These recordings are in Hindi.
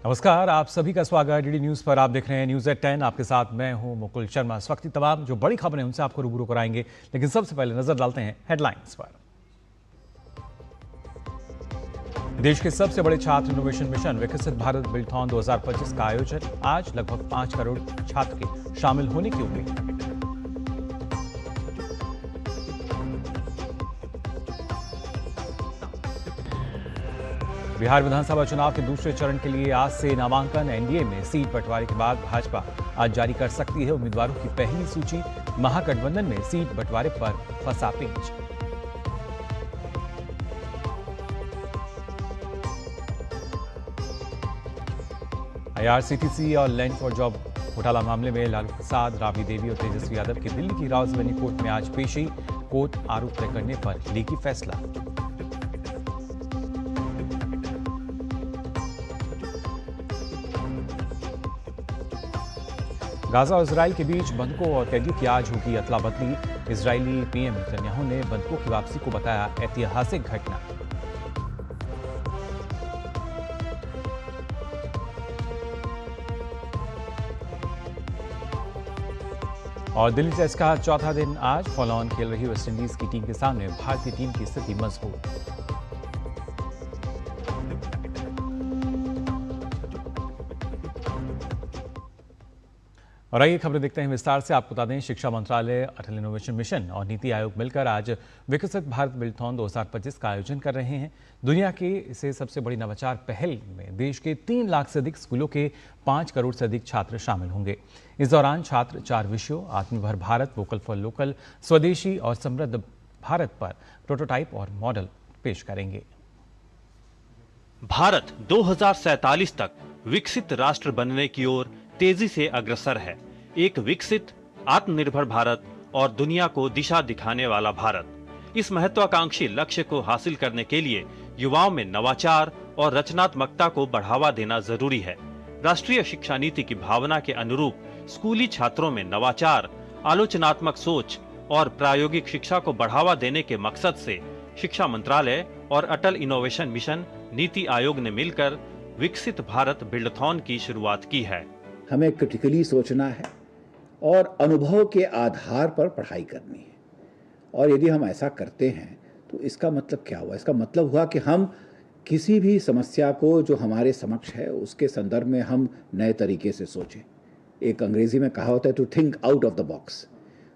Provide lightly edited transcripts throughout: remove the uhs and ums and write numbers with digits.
नमस्कार, आप सभी का स्वागत डीडी न्यूज पर। आप देख रहे हैं न्यूज एट 10। आपके साथ मैं हूं मुकुल शर्मा। इस वक्त की तमाम जो बड़ी खबरें उनसे आपको रूबरू कराएंगे, लेकिन सबसे पहले नजर डालते हैं हेडलाइंस पर। देश के सबसे बड़े छात्र इनोवेशन मिशन विकसित भारत बिल्डथॉन 2025 का आयोजन। आज लगभग 5 करोड़ छात्र के शामिल होने की उम्मीद। बिहार विधानसभा चुनाव के दूसरे चरण के लिए आज से नामांकन। एनडीए में सीट बंटवारे के बाद भाजपा आज जारी कर सकती है उम्मीदवारों की पहली सूची। महागठबंधन में सीट बंटवारे पर फंसा पेंच। आईआरसीटीसी और लैंड फॉर जॉब घोटाला मामले में लालू प्रसाद, राबड़ी देवी और तेजस्वी यादव की दिल्ली की रावजबनी कोर्ट में आज पेशी। कोर्ट आरोप तय करने पर लेगी फैसला। गाजा और इजराइल के बीच बंधकों और कैदियों की आज होगी अदला बदली। इजरायली पीएम नेतन्याहू ने बंधकों की वापसी को बताया ऐतिहासिक घटना। और दिल्ली टेस्ट का चौथा दिन आज। फॉलो ऑन खेल रही वेस्टइंडीज की टीम के सामने भारतीय टीम की स्थिति मजबूत। और आइए खबरें देखते हैं विस्तार से। आपको बता दें, शिक्षा मंत्रालय, अटल इनोवेशन मिशन और नीति आयोग मिलकर आज विकसित भारत बिल्डथॉन 2025 का आयोजन कर रहे हैं। दुनिया की इसे सबसे बड़ी नवाचार पहल में देश के 3 लाख से अधिक स्कूलों के 5 करोड़ से अधिक छात्र शामिल होंगे। इस दौरान छात्र 4 विषयों आत्मनिर्भर भारत, वोकल फॉर लोकल, स्वदेशी और समृद्ध भारत पर प्रोटोटाइप और मॉडल पेश करेंगे। भारत 2047 तक विकसित राष्ट्र बनने की ओर तेजी से अग्रसर है। एक विकसित, आत्मनिर्भर भारत और दुनिया को दिशा दिखाने वाला भारत। इस महत्वाकांक्षी लक्ष्य को हासिल करने के लिए युवाओं में नवाचार और रचनात्मकता को बढ़ावा देना जरूरी है। राष्ट्रीय शिक्षा नीति की भावना के अनुरूप स्कूली छात्रों में नवाचार, आलोचनात्मक सोच और प्रायोगिक शिक्षा को बढ़ावा देने के मकसद से शिक्षा मंत्रालय और अटल इनोवेशन मिशन नीति आयोग ने मिलकर विकसित भारत बिल्डथॉन की शुरुआत की है। हमें क्रिटिकली सोचना है और अनुभव के आधार पर पढ़ाई करनी है। और यदि हम ऐसा करते हैं तो इसका मतलब क्या हुआ? इसका मतलब हुआ कि हम किसी भी समस्या को जो हमारे समक्ष है उसके संदर्भ में हम नए तरीके से सोचें। एक अंग्रेजी में कहा होता है to think out of the box.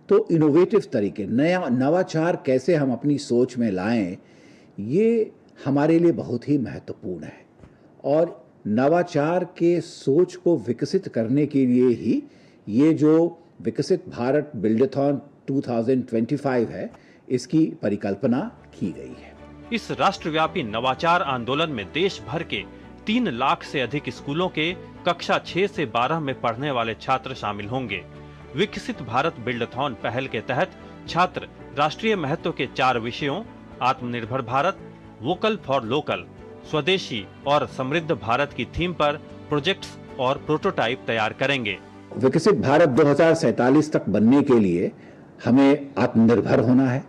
तो इनोवेटिव तरीके, नवाचार कैसे हम अपनी सोच में लाएं, ये हमारे लिए बहुत ही महत्वपूर्ण है। और नवाचार के सोच को विकसित करने के लिए ही ये जो विकसित भारत बिल्डथॉन 2025 है, इसकी परिकल्पना की गई है। इस राष्ट्रव्यापी नवाचार आंदोलन में देश भर के 3 लाख से अधिक स्कूलों के कक्षा 6 से 12 में पढ़ने वाले छात्र शामिल होंगे। विकसित भारत बिल्डथॉन पहल के तहत छात्र राष्ट्रीय महत्व के 4 विषयों आत्मनिर्भर भारत, वोकल फॉर लोकल, स्वदेशी और समृद्ध भारत की थीम पर प्रोजेक्ट्स और प्रोटोटाइप तैयार करेंगे। विकसित भारत 2047 तक बनने के लिए हमें आत्मनिर्भर होना है।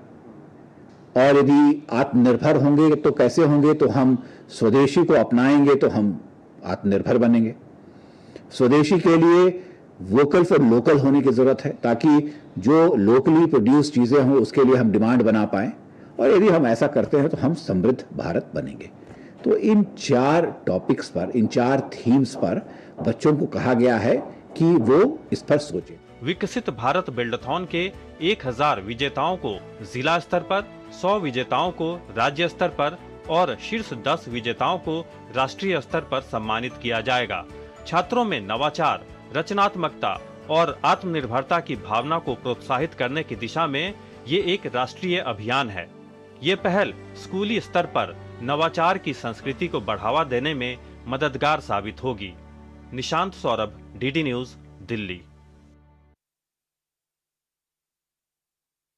और यदि आत्मनिर्भर होंगे तो कैसे होंगे? तो हम स्वदेशी को अपनाएंगे तो हम आत्मनिर्भर बनेंगे। स्वदेशी के लिए वोकल फॉर लोकल होने की जरूरत है, ताकि जो लोकली प्रोड्यूस चीजें हों उसके लिए हम डिमांड बना पाएं। और यदि हम ऐसा करते हैं तो हम समृद्ध भारत बनेंगे। तो इन 4 टॉपिक्स पर, इन 4 थीम्स पर बच्चों को कहा गया है कि वो इस पर सोचें। विकसित भारत बिल्डथॉन के 1000 विजेताओं को जिला स्तर पर, 100 विजेताओं को राज्य स्तर पर और शीर्ष 10 विजेताओं को राष्ट्रीय स्तर पर सम्मानित किया जाएगा। छात्रों में नवाचार, रचनात्मकता और आत्मनिर्भरता की भावना को प्रोत्साहित करने की दिशा में ये एक राष्ट्रीय अभियान है। ये पहल स्कूली स्तर पर नवाचार की संस्कृति को बढ़ावा देने में मददगार साबित होगी। Nishant Saurabh, DD news, Delhi.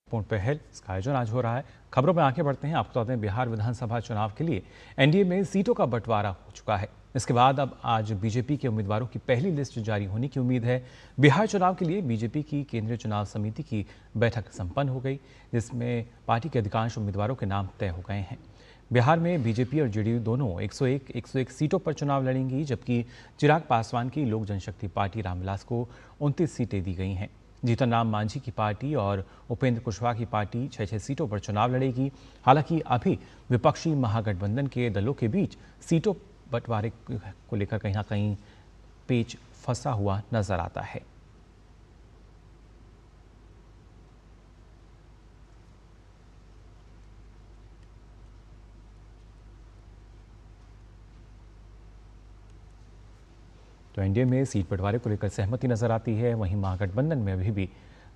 पूर्ण पहल इसका आयोजन आज हो रहा है। खबरों में आगे बढ़ते हैं। आपको बता दें, बिहार विधानसभा चुनाव के लिए एनडीए में सीटों का बंटवारा हो चुका है। इसके बाद अब आज बीजेपी के उम्मीदवारों की पहली लिस्ट जारी होने की उम्मीद है। बिहार चुनाव के लिए बीजेपी की केंद्रीय चुनाव समिति की बैठक संपन्न हो गई, जिसमें पार्टी के अधिकांश उम्मीदवारों के नाम तय हो गए हैं। बिहार में बीजेपी और जेडीयू दोनों 101 सीटों पर चुनाव लड़ेंगी, जबकि चिराग पासवान की लोक जनशक्ति पार्टी रामविलास को 29 सीटें दी गई हैं। जीतन राम मांझी की पार्टी और उपेंद्र कुशवाहा की पार्टी 6 सीटों पर चुनाव लड़ेगी। हालांकि अभी विपक्षी महागठबंधन के दलों के बीच सीटों बंटवारे को लेकर कहीं ना कहीं पेच फंसा हुआ नजर आता है। तो एनडीए में सीट बंटवारे को लेकर सहमति नजर आती है, वहीं महागठबंधन में अभी भी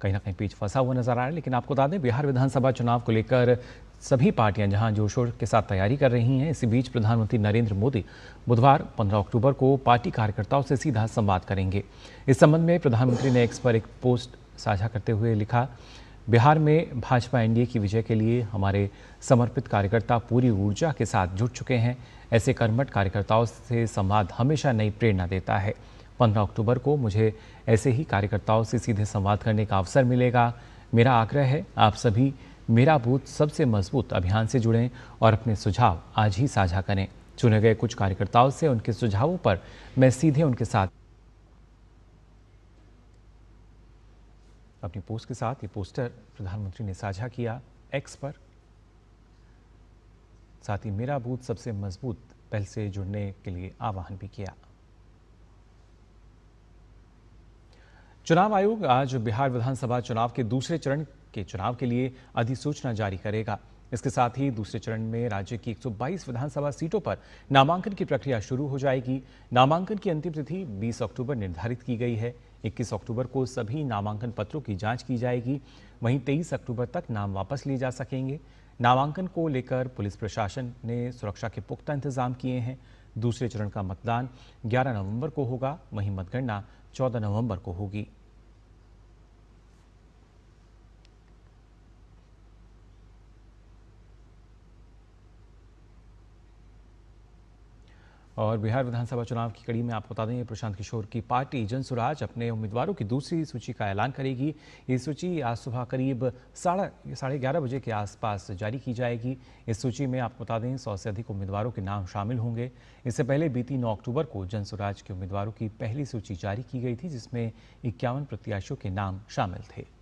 कहीं ना कहीं पेच फंसा हुआ नजर आ रहा है। लेकिन आपको बता दें, बिहार विधानसभा चुनाव को लेकर सभी पार्टियां जहां जोर शोर के साथ तैयारी कर रही हैं, इसी बीच प्रधानमंत्री नरेंद्र मोदी बुधवार 15 अक्टूबर को पार्टी कार्यकर्ताओं से सीधा संवाद करेंगे। इस संबंध में प्रधानमंत्री ने एक्स पर एक पोस्ट साझा करते हुए लिखा, बिहार में भाजपा एनडीए की विजय के लिए हमारे समर्पित कार्यकर्ता पूरी ऊर्जा के साथ जुट चुके हैं। ऐसे कर्मठ कार्यकर्ताओं से संवाद हमेशा नई प्रेरणा देता है। 15 अक्टूबर को मुझे ऐसे ही कार्यकर्ताओं से सीधे संवाद करने का अवसर मिलेगा। मेरा आग्रह है, आप सभी मेरा बूथ सबसे मजबूत अभियान से जुड़ें और अपने सुझाव आज ही साझा करें। चुने गए कुछ कार्यकर्ताओं से उनके सुझावों पर मैं सीधे उनके साथ अपनी पोस्ट के साथ ये पोस्टर प्रधानमंत्री ने साझा किया एक्स पर। साथ ही मेरा बूथ सबसे मजबूत पहल से जुड़ने के लिए आह्वान भी किया। चुनाव आयोग आज बिहार विधानसभा चुनाव के दूसरे चरण के चुनाव के लिए अधिसूचना जारी करेगा। इसके साथ ही दूसरे चरण में राज्य की 122 विधानसभा सीटों पर नामांकन की प्रक्रिया शुरू हो जाएगी। नामांकन की अंतिम तिथि 20 अक्टूबर निर्धारित की गई है। 21 अक्टूबर को सभी नामांकन पत्रों की जांच की जाएगी। वहीं 23 अक्टूबर तक नाम वापस लिए जा सकेंगे। नामांकन को लेकर पुलिस प्रशासन ने सुरक्षा के पुख्ता इंतजाम किए हैं। दूसरे चरण का मतदान 11 नवंबर को होगा, वहीं मतगणना 14 नवंबर को होगी। और बिहार विधानसभा चुनाव की कड़ी में आपको बता दें, प्रशांत किशोर की पार्टी जनसुराज अपने उम्मीदवारों की दूसरी सूची का ऐलान करेगी। ये सूची आज सुबह करीब 11:30 बजे के आसपास जारी की जाएगी। इस सूची में आपको बता दें 100 से अधिक उम्मीदवारों के नाम शामिल होंगे। इससे पहले बीती 9 अक्टूबर को जनसुराज के उम्मीदवारों की पहली सूची जारी की गई थी, जिसमें 51 प्रत्याशियों के नाम शामिल थे।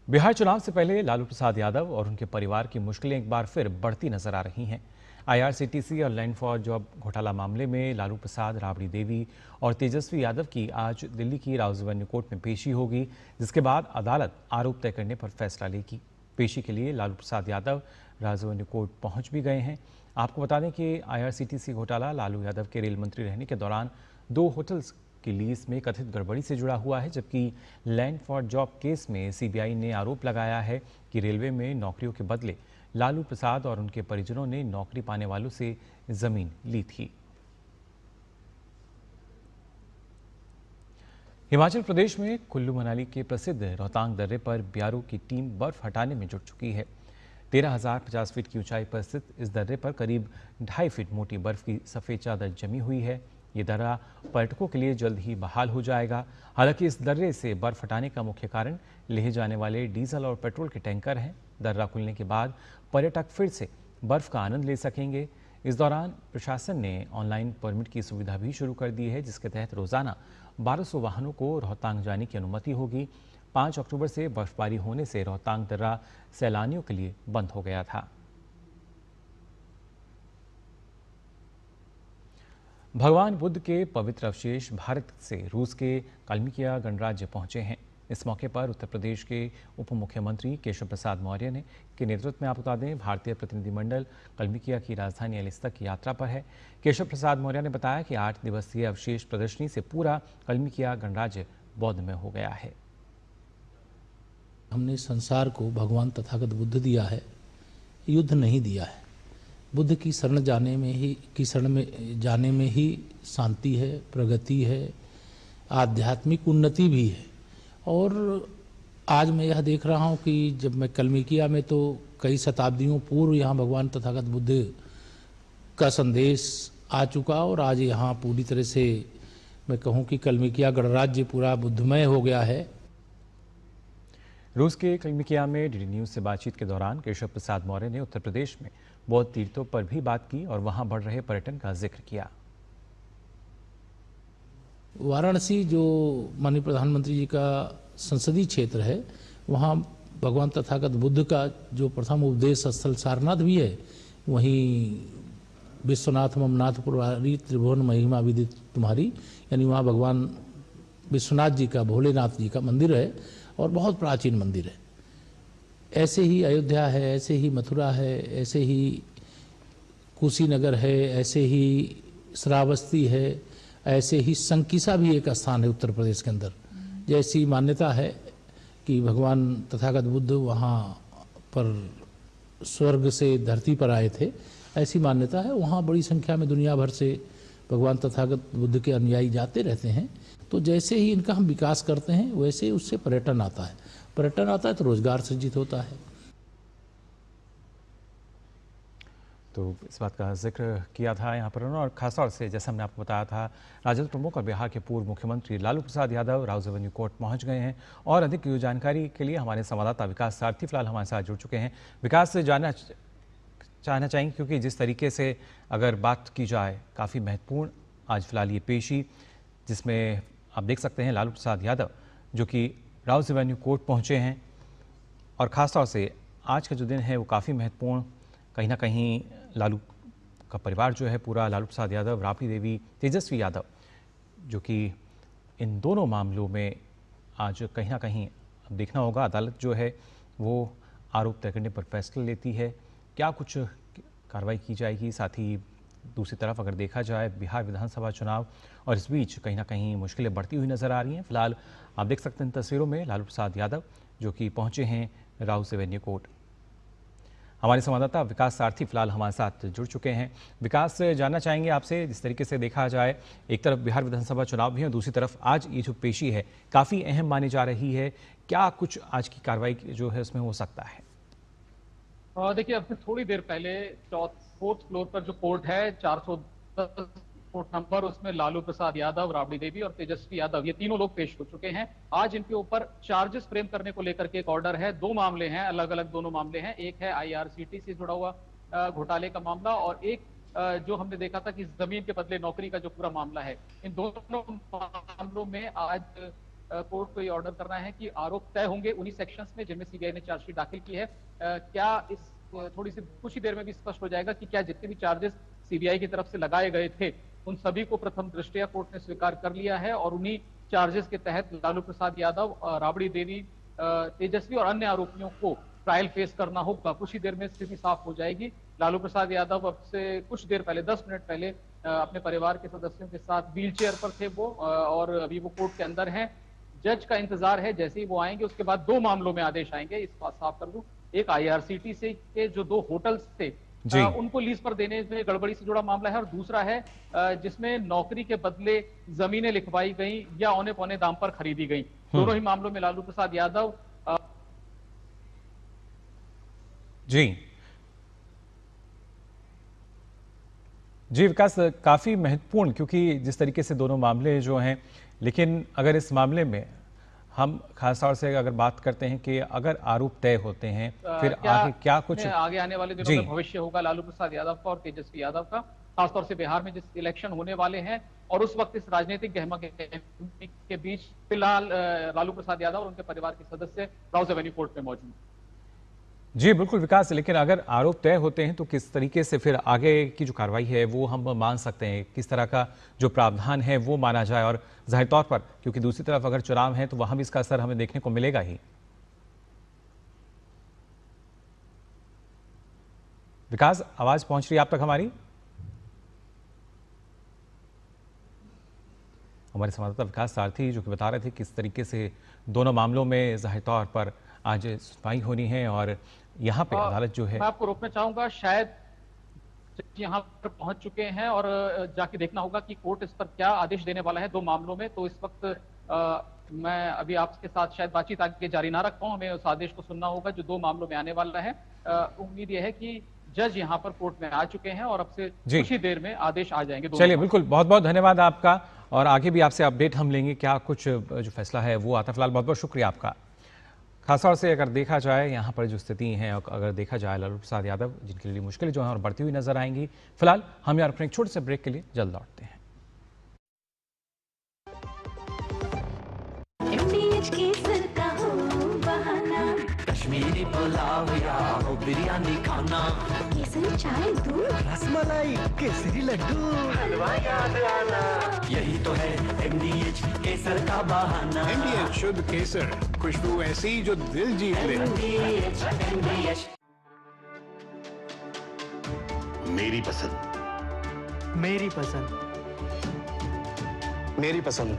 बिहार चुनाव से पहले लालू प्रसाद यादव और उनके परिवार की मुश्किलें एक बार फिर बढ़ती नजर आ रही हैं। आईआरसीटीसी और लैंड फॉर जॉब घोटाला मामले में लालू प्रसाद, राबड़ी देवी और तेजस्वी यादव की आज दिल्ली की राउज एवेन्यू कोर्ट में पेशी होगी, जिसके बाद अदालत आरोप तय करने पर फैसला लेगी। पेशी के लिए लालू प्रसाद यादव राउज एवेन्यू कोर्ट पहुंच भी गए हैं। आपको बता दें कि आईआरसीटीसी घोटाला लालू यादव के रेल मंत्री रहने के दौरान 2 होटल्स की लीज में कथित गड़बड़ी से जुड़ा हुआ है, जबकि लैंड फॉर जॉब केस में सीबीआई ने आरोप लगाया है कि रेलवे में नौकरियों के बदले लालू प्रसाद और उनके परिजनों ने नौकरी पाने वालों से जमीन ली थी। हिमाचल प्रदेश में कुल्लू मनाली के प्रसिद्ध रोहतांग दर्रे पर बीआरओ की टीम बर्फ हटाने में जुट चुकी है। 13,050 फीट की ऊंचाई पर स्थित इस दर्रे पर करीब 2.5 फीट मोटी बर्फ की सफेद चादर जमी हुई है। ये दर्रा पर्यटकों के लिए जल्द ही बहाल हो जाएगा। हालांकि इस दर्रे से बर्फ हटाने का मुख्य कारण लेह जाने वाले डीजल और पेट्रोल के टैंकर हैं। दर्रा खुलने के बाद पर्यटक फिर से बर्फ का आनंद ले सकेंगे। इस दौरान प्रशासन ने ऑनलाइन परमिट की सुविधा भी शुरू कर दी है, जिसके तहत रोजाना 1200 वाहनों को रोहतांग जाने की अनुमति होगी। 5 अक्टूबर से बर्फबारी होने से रोहतांग दर्रा सैलानियों के लिए बंद हो गया था। भगवान बुद्ध के पवित्र अवशेष भारत से रूस के काल्मिकिया गणराज्य पहुंचे हैं। इस मौके पर उत्तर प्रदेश के उप मुख्यमंत्री केशव प्रसाद मौर्य ने के नेतृत्व में आपको बता दें भारतीय प्रतिनिधिमंडल काल्मिकिया की राजधानी एलिस तक की यात्रा पर है। केशव प्रसाद मौर्य ने बताया कि 8 दिवसीय अवशेष प्रदर्शनी से पूरा काल्मिकिया गणराज्य बौद्ध में हो गया है। हमने संसार को भगवान तथागत बुद्ध दिया है, युद्ध नहीं दिया है। बुद्ध की शरण जाने में ही शांति है, प्रगति है, आध्यात्मिक उन्नति भी है। और आज मैं यह देख रहा हूँ कि जब मैं काल्मिकिया में, तो कई शताब्दियों पूर्व यहाँ भगवान तथागत बुद्ध का संदेश आ चुका और आज यहाँ पूरी तरह से मैं कहूँ कि काल्मिकिया गणराज्य पूरा बुद्धमय हो गया है। रूस के क्लिनिकिया में डीडी न्यूज से बातचीत के दौरान केशव प्रसाद मौर्य ने उत्तर प्रदेश में बौद्ध तीर्थों पर भी बात की और वहां बढ़ रहे पर्यटन का जिक्र किया। वाराणसी जो माननीय प्रधानमंत्री जी का संसदीय क्षेत्र है, वहाँ भगवान तथागत बुद्ध का जो प्रथम उपदेश स्थल सारनाथ भी है, वहीं विश्वनाथ ममनाथ पुरारी त्रिभुवन महिमा विदित तुम्हारी, यानी वहाँ भगवान विश्वनाथ जी का, भोलेनाथ जी का मंदिर है और बहुत प्राचीन मंदिर है। ऐसे ही अयोध्या है, ऐसे ही मथुरा है, ऐसे ही कुशीनगर है, ऐसे ही श्रावस्ती है, ऐसे ही संकीसा भी एक स्थान है उत्तर प्रदेश के अंदर। जैसी मान्यता है कि भगवान तथागत बुद्ध वहाँ पर स्वर्ग से धरती पर आए थे, ऐसी मान्यता है। वहाँ बड़ी संख्या में दुनिया भर से भगवान तथागत बुद्ध के अनुयायी जाते रहते हैं। तो जैसे ही इनका हम विकास करते हैं, वैसे ही उससे पर्यटन आता है। पर्यटन आता है तो रोजगार सृजित होता है। तो इस बात का जिक्र किया था यहाँ पर, और खासतौर से जैसा हमने आपको बताया था, राजद प्रमुख और बिहार के पूर्व मुख्यमंत्री लालू प्रसाद यादव राउज एवेन्यू कोर्ट पहुँच गए हैं। और अधिक जानकारी के लिए हमारे संवाददाता विकास सारथी फिलहाल हमारे साथ जुड़ चुके हैं। विकास से जानना चाहेंगे, क्योंकि जिस तरीके से अगर बात की जाए, काफ़ी महत्वपूर्ण आज फिलहाल ये पेशी, जिसमें आप देख सकते हैं लालू प्रसाद यादव जो कि राउज एवेन्यू कोर्ट पहुँचे हैं। और ख़ासतौर से आज का जो दिन है वो काफ़ी महत्वपूर्ण, कहीं ना कहीं लालू का परिवार जो है पूरा, लालू प्रसाद यादव, राबड़ी देवी, तेजस्वी यादव, जो कि इन दोनों मामलों में आज कहीं ना कहीं अब देखना होगा अदालत जो है वो आरोप तय करने पर फैसला लेती है, क्या कुछ कार्रवाई की जाएगी। साथ ही दूसरी तरफ अगर देखा जाए बिहार विधानसभा चुनाव, और इस बीच कहीं ना कहीं मुश्किलें बढ़ती हुई नजर आ रही हैं। फिलहाल आप देख सकते हैं तस्वीरों में लालू प्रसाद यादव जो कि पहुंचे हैं राउज एवेन्यू कोर्ट। हमारे संवाददाता विकास सारथी फिलहाल हमारे साथ जुड़ चुके हैं। विकास, जानना चाहेंगे आपसे, जिस तरीके से देखा जाए, एक तरफ बिहार विधानसभा चुनाव भी है और दूसरी तरफ आज ये जो पेशी है काफ़ी अहम मानी जा रही है, क्या कुछ आज की कार्रवाई जो है उसमें हो सकता है? देखिए, अब थोड़ी देर पहले 4th फ्लोर पर जो कोर्ट है 410 कोर्ट नंबर, उसमें लालू प्रसाद यादव, राबड़ी देवी और तेजस्वी यादव, ये तीनों लोग पेश हो चुके हैं। आज इनके ऊपर चार्जेस फ्रेम करने को लेकर के एक ऑर्डर है। 2 मामले हैं, अलग अलग दोनों मामले हैं। एक है IRCT से जुड़ा हुआ घोटाले का मामला, और एक जो हमने देखा था कि जमीन के बदले नौकरी का जो पूरा मामला है। इन दोनों मामलों में आज कोर्ट को ये ऑर्डर करना है कि आरोप तय होंगे उन्हीं सेक्शंस में जिनमें सीबीआई ने चार्जशीट दाखिल की है। क्या इस थोड़ी सी कुछ ही देर में भी स्पष्ट हो जाएगा कि क्या जितने भी चार्जेस सीबीआई की तरफ से लगाए गए थे उन सभी को प्रथम दृष्टया कोर्ट ने स्वीकार कर लिया है, और उन्हीं चार्जेस के तहत लालू प्रसाद यादव, राबड़ी देवी, तेजस्वी और अन्य आरोपियों को ट्रायल फेस करना होगा। कुछ ही देर में स्थिति साफ हो जाएगी। लालू प्रसाद यादव अब से कुछ देर पहले, 10 मिनट पहले, अपने परिवार के सदस्यों के साथ व्हील चेयर पर थे वो, और अभी वो कोर्ट के अंदर हैं। जज का इंतजार है, जैसे ही वो आएंगे उसके बाद 2 मामलों में आदेश आएंगे। इस बात साफ कर दूं, एक IRCT से के जो 2 होटल्स थे उनको लीज पर देने में गड़बड़ी से जुड़ा मामला है, और दूसरा है जिसमें नौकरी के बदले जमीनें लिखवाई गई या औने पौने दाम पर खरीदी गई। दोनों ही मामलों में लालू प्रसाद यादव जी विकास, काफी महत्वपूर्ण, क्योंकि जिस तरीके से दोनों मामले जो हैं, लेकिन अगर इस मामले में हम खासतौर से अगर बात करते हैं कि अगर आरोप तय होते हैं फिर आगे क्या कुछ आगे आने वाले दिनों में भविष्य होगा लालू प्रसाद यादव का और तेजस्वी यादव का, खासतौर से बिहार में जिस इलेक्शन होने वाले हैं, और उस वक्त इस राजनीतिक गहमा के बीच फिलहाल लालू प्रसाद यादव और उनके परिवार के सदस्य राउज एवेन्यू कोर्ट में मौजूद। जी बिल्कुल विकास, लेकिन अगर आरोप तय होते हैं तो किस तरीके से फिर आगे की जो कार्रवाई है वो हम मान सकते हैं, किस तरह का जो प्रावधान है वो माना जाए, और जाहिर तौर पर क्योंकि दूसरी तरफ अगर चुनाव है तो वहां भी इसका असर हमें देखने को मिलेगा ही। विकास, आवाज पहुंच रही है आप तक हमारी? हमारे संवाददाता विकास सारथी जो कि बता रहे थे किस तरीके से दोनों मामलों में जाहिर तौर पर आज सुनवाई होनी है, और यहाँ पे अदालत जो है, मैं आपको रोकना चाहूंगा, शायद यहाँ पर पहुंच चुके हैं और जाके देखना होगा कि कोर्ट इस पर क्या आदेश देने वाला है 2 मामलों में। तो इस वक्त मैं अभी आपके साथ शायद बातचीत आगे जारी ना रख पाऊं, हमें उस आदेश को सुनना होगा जो 2 मामलों में आने वाला है। उम्मीद यह है कि जज यहाँ पर कोर्ट में आ चुके हैं और अब से कुछ ही देर में आदेश आ जाएंगे। चलिए बिल्कुल, बहुत बहुत धन्यवाद आपका, और आगे भी आपसे अपडेट हम लेंगे क्या कुछ जो फैसला है वो आता। फिलहाल बहुत बहुत शुक्रिया आपका। खासतौर से अगर देखा जाए यहाँ पर जो स्थिति है, अगर देखा जाए लालू प्रसाद यादव जिनके लिए मुश्किलें जो हैं और बढ़ती हुई नजर आएंगी। फिलहाल हम यहाँ अपने एक छोटे से ब्रेक के लिए जल्द लौटते हैं। कश्मीरी पुलाव या हो बिरयानी खाना, केसरी चाय दूध, रसमलाई केसरी लड्डू, हलवा याद आना, यही तो है MDH केसर का बहाना। MDH शुद्ध केसर, खुशबू ऐसी जो दिल जीत ले। MDH मेरी पसंद, मेरी पसंद, मेरी पसंद,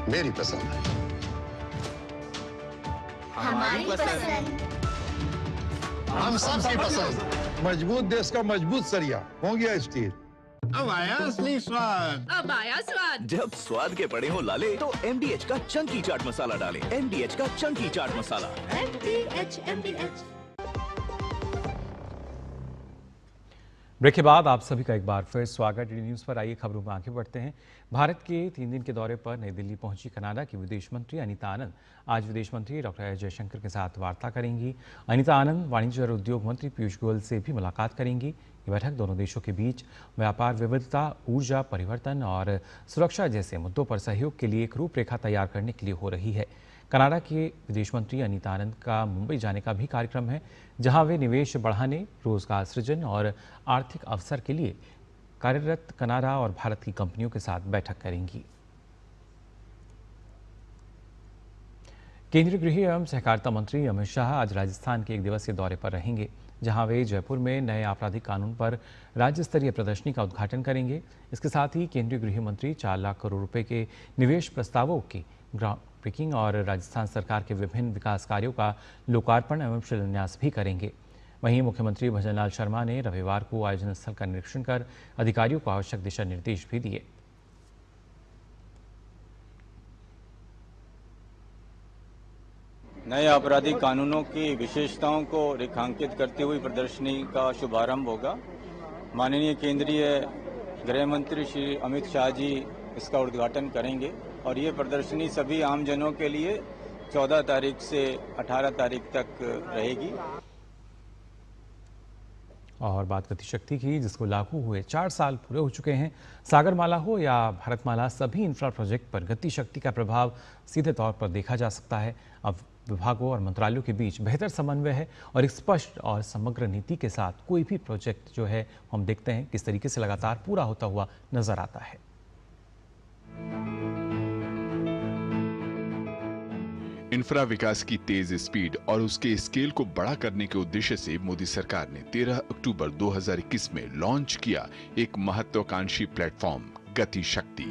मेरी पसंद, हमारी पसंद, हम सबकी पसंद। मजबूत देश का मजबूत सरिया हो गया स्टील। अब आया असली स्वाद। अब आया स्वाद। जब स्वाद के पड़े हो लाले तो MDH का चंकी चाट मसाला डालें। MDH का चंकी चाट मसाला। MDH। ब्रेक के बाद आप सभी का एक बार फिर स्वागत। डीडी न्यूज़ पर आइए खबरों में आगे बढ़ते हैं। भारत के 3 दिन के दौरे पर नई दिल्ली पहुंची कनाडा की विदेश मंत्री अनीता आनंद आज विदेश मंत्री डॉक्टर एस जयशंकर के साथ वार्ता करेंगी। अनीता आनंद वाणिज्य और उद्योग मंत्री पीयूष गोयल से भी मुलाकात करेंगी। ये बैठक दोनों देशों के बीच व्यापार, विविधता, ऊर्जा, परिवर्तन और सुरक्षा जैसे मुद्दों पर सहयोग के लिए एक रूपरेखा तैयार करने के लिए हो रही है। कनाडा के विदेश मंत्री अनीता आनंद का मुंबई जाने का भी कार्यक्रम है, जहां वे निवेश बढ़ाने, रोजगार सृजन और आर्थिक अवसर के लिए कार्यरत कनाडा और भारत की कंपनियों के साथ बैठक करेंगी। केंद्रीय गृह एवं सहकारिता मंत्री अमित शाह आज राजस्थान के 1 दिवसीय दौरे पर रहेंगे, जहां वे जयपुर में नए आपराधिक कानून पर राज्य स्तरीय प्रदर्शनी का उद्घाटन करेंगे। इसके साथ ही केंद्रीय गृह मंत्री 4 लाख करोड़ रुपए के निवेश प्रस्तावों की ग्राउंड ब्रेकिंग और राजस्थान सरकार के विभिन्न विकास कार्यों का लोकार्पण एवं शिलान्यास भी करेंगे। वहीं मुख्यमंत्री भजनलाल शर्मा ने रविवार को आयोजन स्थल का निरीक्षण कर अधिकारियों को आवश्यक दिशा निर्देश भी दिए। नए आपराधिक कानूनों की विशेषताओं को रेखांकित करती हुई प्रदर्शनी का शुभारंभ होगा। माननीय केंद्रीय गृह मंत्री श्री अमित शाह जी इसका उद्घाटन करेंगे और ये प्रदर्शनी सभी आमजनों के लिए 14 तारीख से 18 तारीख तक रहेगी। और बात गतिशक्ति की, जिसको लागू हुए 4 साल पूरे हो चुके हैं। सागरमाला हो या भारतमाला, सभी इंफ्रा प्रोजेक्ट पर गतिशक्ति का प्रभाव सीधे तौर पर देखा जा सकता है। अब विभागों और मंत्रालयों के बीच बेहतर समन्वय है और एक स्पष्ट और समग्र नीति के साथ कोई भी प्रोजेक्ट जो है हम देखते हैं किस तरीके से लगातार पूरा होता हुआ नजर आता है। इंफ्रा विकास की तेज स्पीड और उसके स्केल को बड़ा करने के उद्देश्य से मोदी सरकार ने 13 अक्टूबर 2021 में लॉन्च किया एक महत्वाकांक्षी प्लेटफॉर्म गति शक्ति।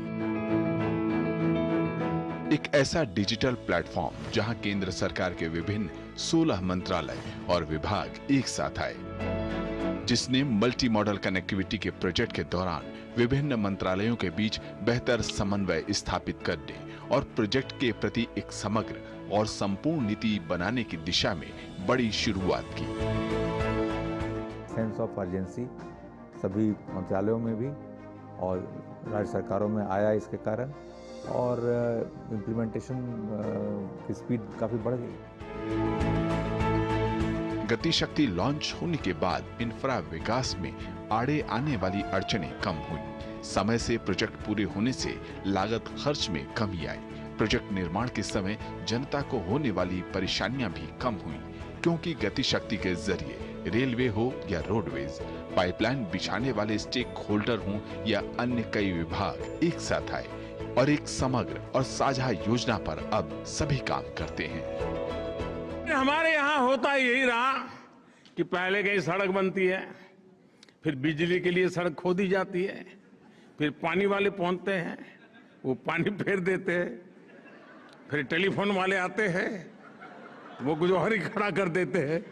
एक ऐसा डिजिटल प्लेटफॉर्म जहां केंद्र सरकार के विभिन्न 16 मंत्रालय और विभाग एक साथ आए, जिसने मल्टी मॉडल कनेक्टिविटी के प्रोजेक्ट के दौरान विभिन्न मंत्रालयों के बीच बेहतर समन्वय स्थापित करने और प्रोजेक्ट के प्रति एक समग्र और संपूर्ण नीति बनाने की दिशा में बड़ी शुरुआत की। सेंस ऑफ अर्जेंसी सभी मंत्रालयों में भी और राज्य सरकारों में आया इसके कारण, और इम्प्लीमेंटेशन की स्पीड काफी बढ़ गई। गति शक्ति लॉन्च होने के बाद इंफ्रा विकास में आड़े आने वाली अड़चनें कम हुई। समय से प्रोजेक्ट पूरे होने से लागत खर्च में कमी आई। प्रोजेक्ट निर्माण के समय जनता को होने वाली परेशानियां भी कम हुई, क्योंकि गति शक्ति के जरिए रेलवे हो या रोडवेज, पाइपलाइन बिछाने वाले स्टेक होल्डर हों या अन्य कई विभाग एक साथ आए और एक समग्र और साझा योजना पर अब सभी काम करते हैं। हमारे यहाँ होता यही रहा कि पहले कहीं सड़क बनती है, फिर बिजली के लिए सड़क खोदी जाती है, फिर पानी वाले पहुंचते हैं, वो पानी फेर देते हैं, फिर टेलीफोन वाले आते हैं, वो कुछ और ही खड़ा कर देते हैं।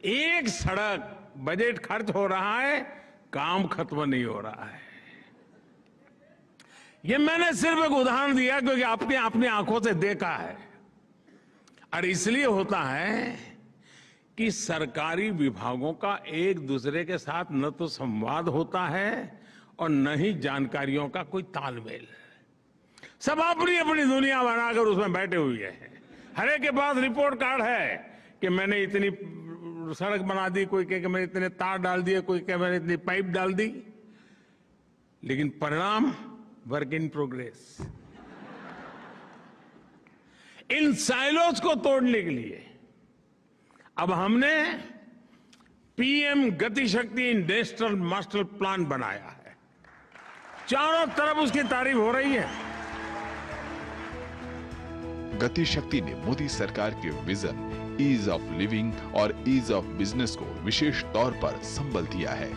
एक सड़क बजट खर्च हो रहा है, काम खत्म नहीं हो रहा है। ये मैंने सिर्फ एक उदाहरण दिया क्योंकि आपने अपनी आंखों से देखा है, और इसलिए होता है कि सरकारी विभागों का एक दूसरे के साथ न तो संवाद होता है और न ही जानकारियों का कोई तालमेल। सब अपनी अपनी दुनिया बनाकर उसमें बैठे हुए हैं। हर एक के पास रिपोर्ट कार्ड है कि मैंने इतनी सड़क बना दी, कोई कहे कि मैंने इतने तार डाल दिए, कोई कहे मैंने इतनी पाइप डाल दी, लेकिन परिणाम work in progress. In silos को तोड़ने के लिए अब हमने पीएम गति शक्ति नेशनल मास्टर प्लान बनाया है। चारों तरफ उसकी तारीफ हो रही है। गति शक्ति ने मोदी सरकार के विजन ईज ऑफ लिविंग और ईज ऑफ बिजनेस को विशेष तौर पर संबल दिया है।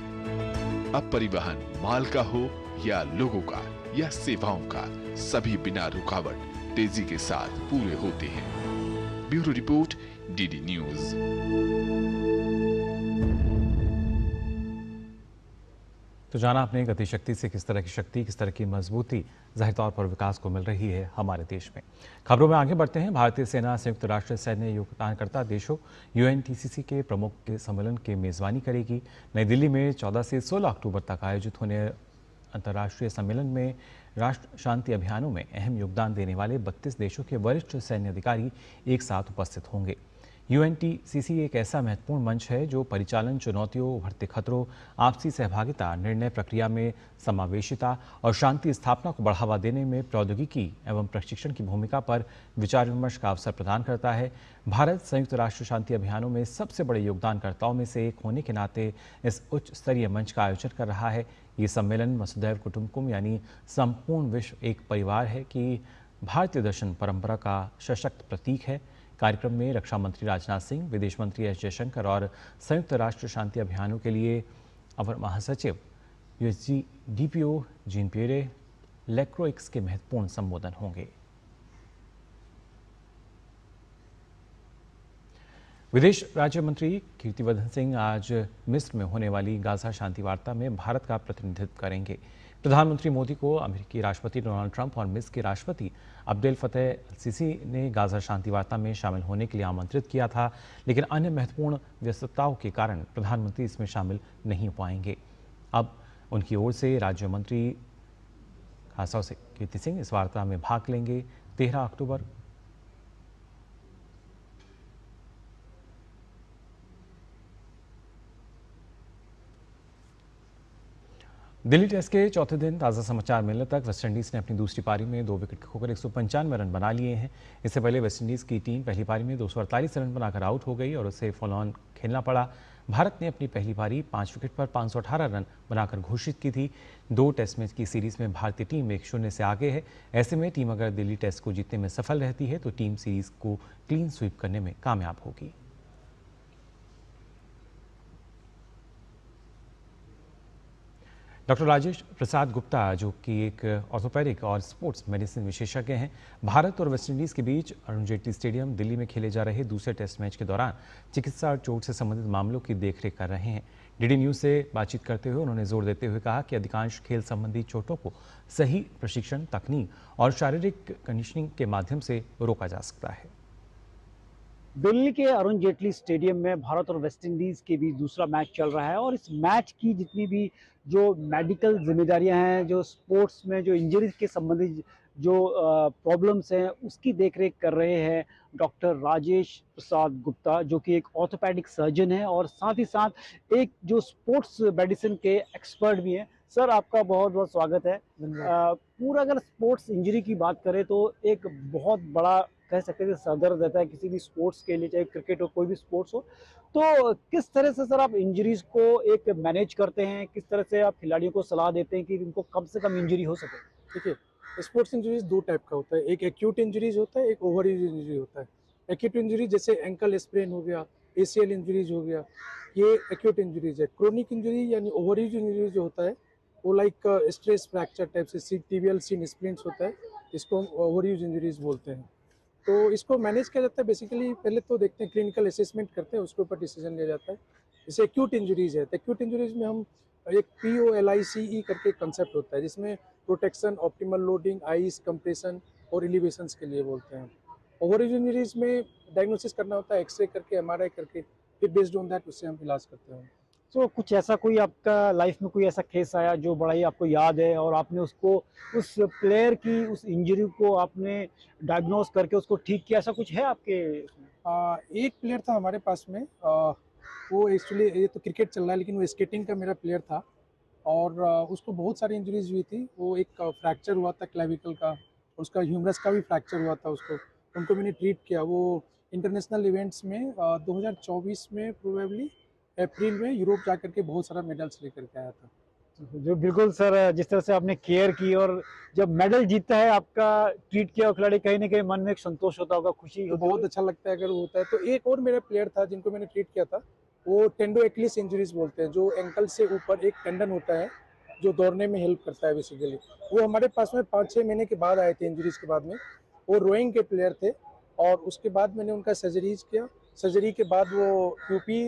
अब परिवहन माल का हो या लोगों का या सेवाओं का, सभी बिना रुकावट तेजी के साथ पूरे होते हैं। Bureau report, DD news. तो जाना आपने गति शक्ति से किस तरह की शक्ति, किस तरह की मजबूती जाहिर तौर पर विकास को मिल रही है हमारे देश में। खबरों में आगे बढ़ते हैं। भारतीय सेना संयुक्त राष्ट्र सैन्य योगदानकर्ता देशों UNTCC के प्रमुख के सम्मेलन की मेजबानी करेगी। नई दिल्ली में 14 से 16 अक्टूबर तक आयोजित होने अंतर्राष्ट्रीय सम्मेलन में राष्ट्र शांति अभियानों में अहम योगदान देने वाले 32 देशों के वरिष्ठ सैन्य अधिकारी एक साथ उपस्थित होंगे। UNTCC एक ऐसा महत्वपूर्ण मंच है जो परिचालन चुनौतियों, उभरते खतरों, आपसी सहभागिता, निर्णय प्रक्रिया में समावेशिता और शांति स्थापना को बढ़ावा देने में प्रौद्योगिकी एवं प्रशिक्षण की भूमिका पर विचार विमर्श का अवसर प्रदान करता है। भारत संयुक्त राष्ट्र शांति अभियानों में सबसे बड़े योगदानकर्ताओं में से एक होने के नाते इस उच्च स्तरीय मंच का आयोजन कर रहा है। ये सम्मेलन वसुधैव कुटुंबकम यानी संपूर्ण विश्व एक परिवार है कि भारतीय दर्शन परंपरा का सशक्त प्रतीक है। कार्यक्रम में रक्षा मंत्री राजनाथ सिंह, विदेश मंत्री एस जयशंकर और संयुक्त राष्ट्र शांति अभियानों के लिए अवर महासचिव USGDPO जीन पियरे लेक्रोइक्स के महत्वपूर्ण संबोधन होंगे। विदेश राज्य मंत्री कीर्तिवर्धन सिंह आज मिस्र में होने वाली गाजा शांति वार्ता में भारत का प्रतिनिधित्व करेंगे। प्रधानमंत्री मोदी को अमेरिकी राष्ट्रपति डोनाल्ड ट्रंप और मिस्र के राष्ट्रपति अब्देल फतेह अल-सीसी ने गाजा शांति वार्ता में शामिल होने के लिए आमंत्रित किया था, लेकिन अन्य महत्वपूर्ण व्यस्तताओं के कारण प्रधानमंत्री इसमें शामिल नहीं हो पाएंगे। अब उनकी ओर से राज्य मंत्री खासतौर से कीर्ति सिंह इस वार्ता में भाग लेंगे। 13 अक्टूबर दिल्ली टेस्ट के चौथे दिन ताज़ा समाचार मिलने तक वेस्टइंडीज़ ने अपनी दूसरी पारी में 2 विकेट खोकर 195 रन बना लिए हैं। इससे पहले वेस्टइंडीज़ की टीम पहली पारी में 248 रन बनाकर आउट हो गई और उसे फॉलो ऑन खेलना पड़ा। भारत ने अपनी पहली पारी 5 विकेट पर 518 रन बनाकर घोषित की थी। 2 टेस्ट मैच की सीरीज में भारतीय टीम 1-0 से आगे है। ऐसे में टीम अगर दिल्ली टेस्ट को जीतने में सफल रहती है तो टीम सीरीज को क्लीन स्वीप करने में कामयाब होगी। डॉक्टर राजेश प्रसाद गुप्ता, जो कि एक ऑर्थोपेडिक और स्पोर्ट्स मेडिसिन विशेषज्ञ हैं, भारत और वेस्टइंडीज़ के बीच अरुण जेटली स्टेडियम दिल्ली में खेले जा रहे दूसरे टेस्ट मैच के दौरान चिकित्सा और चोट से संबंधित मामलों की देखरेख कर रहे हैं। डीडी न्यूज़ से बातचीत करते हुए उन्होंने जोर देते हुए कहा कि अधिकांश खेल संबंधी चोटों को सही प्रशिक्षण, तकनीक और शारीरिक कंडीशनिंग के माध्यम से रोका जा सकता है। दिल्ली के अरुण जेटली स्टेडियम में भारत और वेस्टइंडीज़ के बीच दूसरा मैच चल रहा है और इस मैच की जितनी भी जो मेडिकल जिम्मेदारियां हैं, जो स्पोर्ट्स में जो इंजरीज के संबंधित जो प्रॉब्लम्स हैं, उसकी देखरेख कर रहे हैं डॉक्टर राजेश प्रसाद गुप्ता, जो कि एक ऑर्थोपेडिक सर्जन है और साथ ही साथ एक जो स्पोर्ट्स मेडिसिन के एक्सपर्ट भी हैं। सर, आपका बहुत बहुत स्वागत है। पूरा अगर स्पोर्ट्स इंजरी की बात करें तो एक बहुत बड़ा कह सकते हैं सरदर्द रहता है किसी भी स्पोर्ट्स के लिए, चाहे क्रिकेट हो, कोई भी स्पोर्ट्स हो। तो किस तरह से सर आप इंजरीज को एक मैनेज करते हैं, किस तरह से आप खिलाड़ियों को सलाह देते हैं कि इनको कम से कम इंजरी हो सके? देखिए, स्पोर्ट्स इंजरीज 2 टाइप का होता है। एक एक्यूट इंजरीज होता है, एक ओवर यूज इंजरी होता है। एक्यूट इंजरी जैसे एंकल स्प्रेन हो गया, ACL इंजरीज हो गया, ये एक्यूट इंजरीज है। क्रोनिक इंजरी यानी ओवर यूज इंजरी जो होता है वो लाइक स्ट्रेस फ्रैक्चर टाइप से टिबियल सीन स्प्लिंट्स होता है, इसको ओवर यूज इंजरीज बोलते हैं। तो इसको मैनेज किया जाता है बेसिकली, पहले तो देखते हैं, क्लिनिकल असेसमेंट करते हैं, उसके ऊपर डिसीजन लिया जाता है। जैसे एक्यूट इंजरीज है तो एक्यूट इंजरीज में हम एक POLICE करके कंसेप्ट होता है, जिसमें protection, optimal loading, ice compression और एलिवेशंस के लिए बोलते हैं। ओवर यूज इंजरीज में डायग्नोसिस करना होता है एक्सरे करके, MRI करके, फिर बेस्ड ऑन दैट उससे हम इलाज करते हैं। तो कुछ ऐसा कोई आपका लाइफ में कोई ऐसा केस आया जो बड़ा ही आपको याद है और आपने उसको उस प्लेयर की उस इंजरी को आपने डायग्नोस करके उसको ठीक किया, ऐसा कुछ है आपके? एक प्लेयर था हमारे पास में, वो एक्चुअली ये तो क्रिकेट चल रहा है लेकिन वो स्केटिंग का मेरा प्लेयर था और उसको बहुत सारी इंजरीज हुई थी। वो एक फ्रैक्चर हुआ था क्लेविकल का, उसका ह्यूमरस का भी फ्रैक्चर हुआ था उसको, उनको मैंने ट्रीट किया। वो इंटरनेशनल इवेंट्स में 2024 में प्रोबेबली अप्रैल में यूरोप जा करके बहुत सारा मेडल्स लेकर के आया था। जो बिल्कुल सर, जिस तरह से आपने केयर की और जब मेडल जीतता है आपका, ट्रीट किया खिलाड़ी, कहीं ना कहीं मन में एक संतोष होता होगा, खुशी तो बहुत अच्छा लगता है अगर वो होता है। तो एक और मेरा प्लेयर था जिनको मैंने ट्रीट किया था, वो टेंडो एक्लिस इंजरीज बोलते हैं, जो एंकल से ऊपर एक टेंडन होता है जो दौड़ने में हेल्प करता है बेसिकली। वो हमारे पास में 5-6 महीने के बाद आए थे इंजरीज के बाद में। वो रोइंग के प्लेयर थे और उसके बाद मैंने उनका सर्जरीज किया। सर्जरी के बाद वो यूपी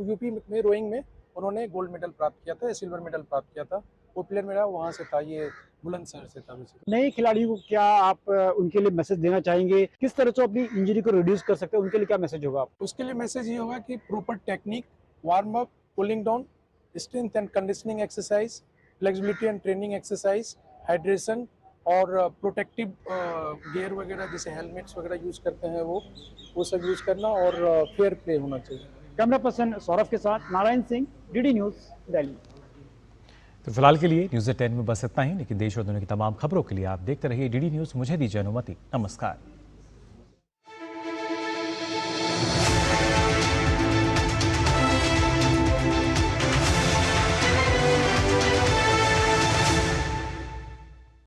यूपी में रोइंग में उन्होंने गोल्ड मेडल प्राप्त किया था, सिल्वर मेडल प्राप्त किया था। वो प्लेयर मेरा वहाँ से था, ये बुलंदशहर से था। नए खिलाड़ियों को क्या आप उनके लिए मैसेज देना चाहेंगे? किस तरह से अपनी इंजरी को रिड्यूस कर सकते हैं, उनके लिए क्या मैसेज होगा आप? उसके लिए मैसेज ये होगा कि proper technique, warm up, cooling down, strength and conditioning exercise, flexibility and training exercise, hydration और प्रोटेक्टिव गियर वगैरह जैसे हेलमेट्स वगैरह यूज़ करते हैं वो सब यूज़ करना और फेयर प्ले होना चाहिए। कैमरा पर्सन सौरभ के साथ नारायण सिंह, डीडी न्यूज़, दिल्ली। तो फिलहाल के लिए न्यूज़ 10 में बस इतना ही, लेकिन देश और दुनिया की तमाम खबरों के लिए आप देखते रहिए डीडी न्यूज़। मुझे दीजिए अनुमति, नमस्कार।